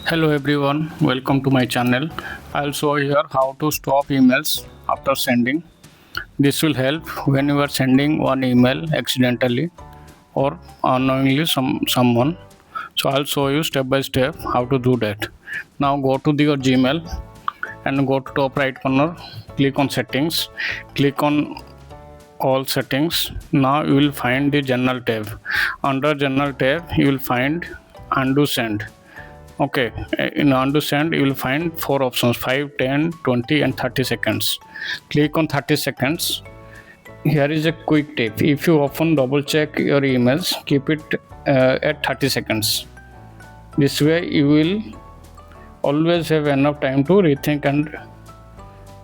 Hello everyone, welcome to my channel. I'll show here how to stop emails after sending. This will help when you are sending one email accidentally or unknowingly someone. So I'll show you step by step how to do that. Now go to your Gmail and go to top right corner, click on settings, click on all settings. Now you will find the general tab. Under general tab you will find undo send. Okay, in undo send you will find four options: 5, 10, 20 and 30 seconds. Click on 30 seconds. Here is a quick tip: if you often double check your emails, keep it at 30 seconds. This way you will always have enough time to rethink and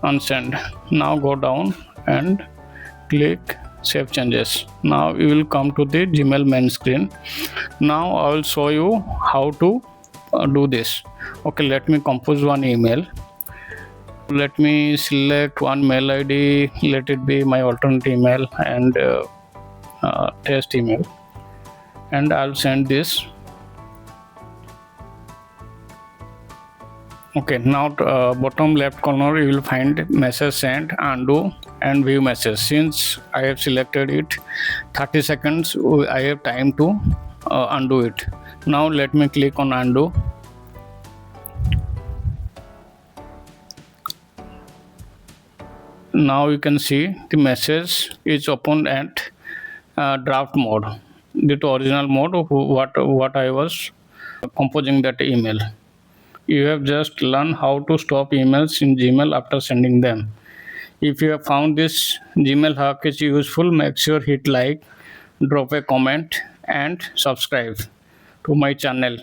unsend. Now go down and click save changes. Now you will come to the Gmail main screen. Now I will show you how to do this. Okay, let me compose one email. Let me select one mail ID, let it be my alternate email and test email, and I'll send this. Okay, now bottom left corner you will find message sent, undo and view message. Since I have selected it, 30 seconds I have time to undo it. Now let me click on undo. Now you can see the message is opened at draft mode, the original mode of what I was composing that email. You have just learned how to stop emails in Gmail after sending them. If you have found this Gmail hack is useful, make sure hit like, drop a comment and subscribe to my channel.